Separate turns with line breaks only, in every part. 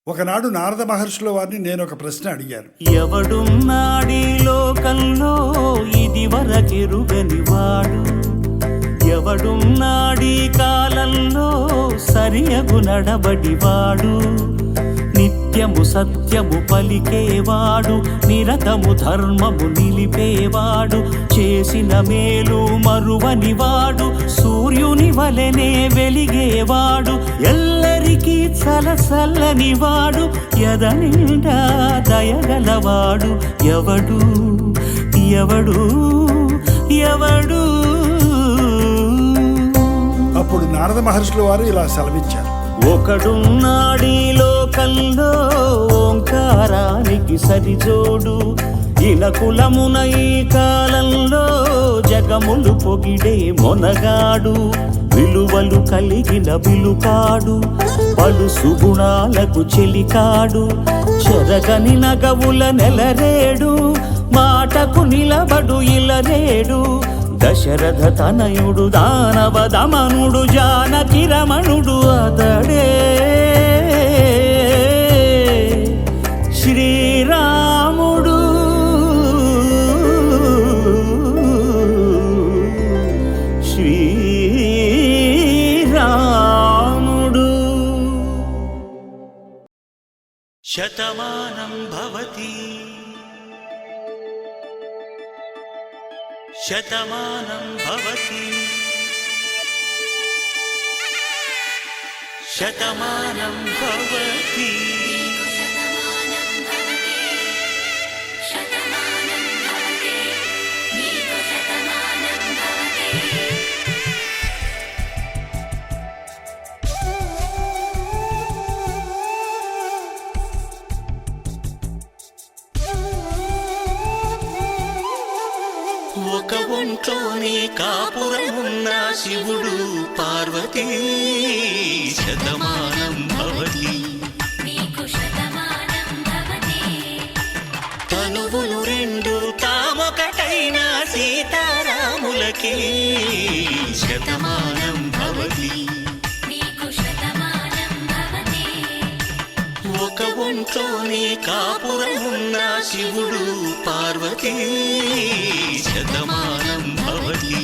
ఒకనాడు నారద మహర్షుల వారిని నేను ఒక ప్రశ్న అడిగాను.
ఎవడున్నాడీ లోకంలో ఇది వరకెరుగని వాడు, ఎవడున్నాడీ కాలంలో సరియగు నడబడివాడు, నిత్యము సత్యము పలికేవాడు, నిరతము ధర్మము నిలిపేవాడు, చేసిన మేలు మరువనివాడు, సూర్యుని వలెనే వెలిగేవాడు, ఎల్లరికీ చలసల్లనివాడు, ఎదనిండా దయగలవాడు, ఎవడు ఎవడు ఎవడు.
అప్పుడు నారద మహర్షుల వారు ఇలా సెలవిచ్చారు.
ఒకడున్నాడీ లోకంలో ఓంకారానికి సరిజోడు, ఇలకులమున ఈ కాలంలో జగములు పొగిడే మొనగాడు, విలువలు కలిగిన విలుకాడు, పలు సుగుణాలకు చెలికాడు, చెరగని నగవుల నెలరేడు, మాటకు నిలబడు ఇలరేడు, దశరథ తనయుడు దానవ దమనుడు జానకి రమణుడు అతడే శ్రీరాముడు. శ్రీరాముడు. శతమానం భవతి శతమానం భవతి శతమానం భవతి. ఒక ఒంట్లోనే కాపురమున్న శివుడు పార్వతీ శతమానం భవతి. తనువులు రెండు తామొకటైన సీతారాములకి శతమానం భవతి. ఒక ఒంట్లోనే కాపురమున్న శివుడు పార్వతీ శతమానం భవతి.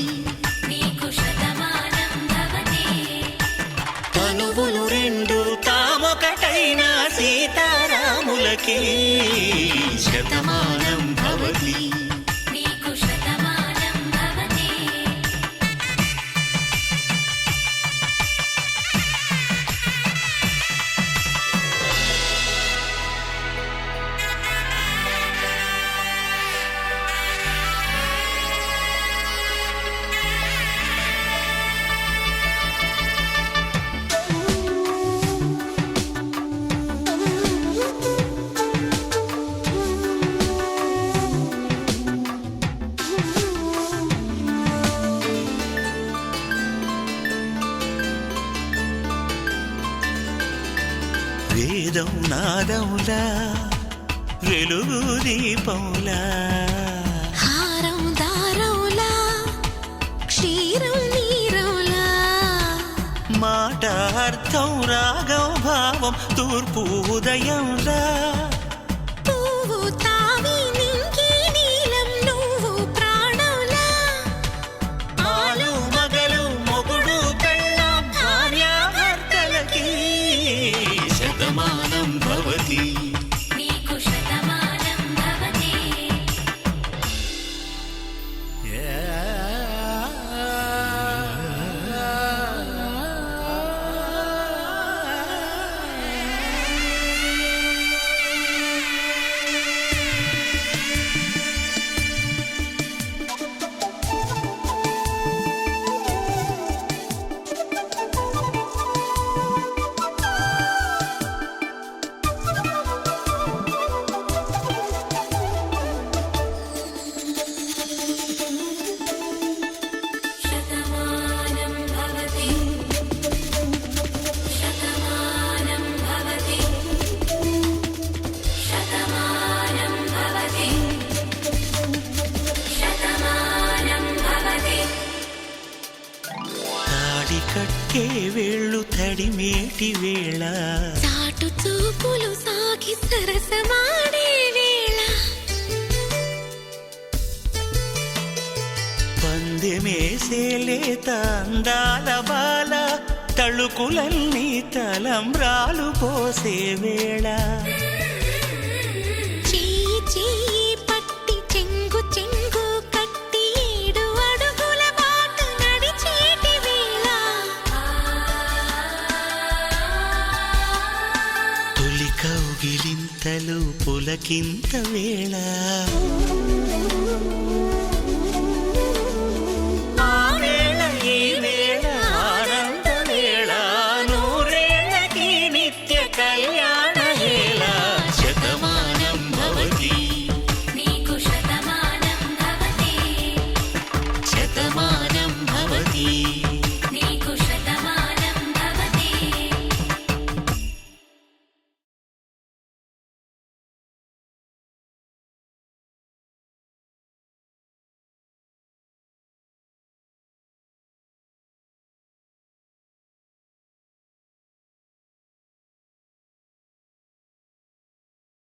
తనువులు రెండు తామొకటైన సీతారాములకి శతమానం భవతి. వేదం నాదములా వెలుగు దీపములా,
హారం దారములా క్షీరం నీరములా,
మాట అర్థం రాగం భావం తూర్పు ఉదయంలా,
పువ్వు తావి నింగి నీలం నువ్వు ప్రాణంలా,
ఆలు మగలు మొగుడు కళ్ళ భార్యాభర్తలకి శతమానం భవతి. కట్టే వేళ్ళు తడిమేటి వేళ,
చాటు చూపులు సరసమాడే వేళ
పందెమేసే లేత అందాల బాల తళుకులన్నీ తలంబ్రాలు పోసే వేళ
చెయ్యి చెయ్యి పట్టి చెంగు చెంగు కట్టి 7 అడుగుల బాట నడిచేటి వేళ
తొలి కౌగిలింతలు పులకింత వేళ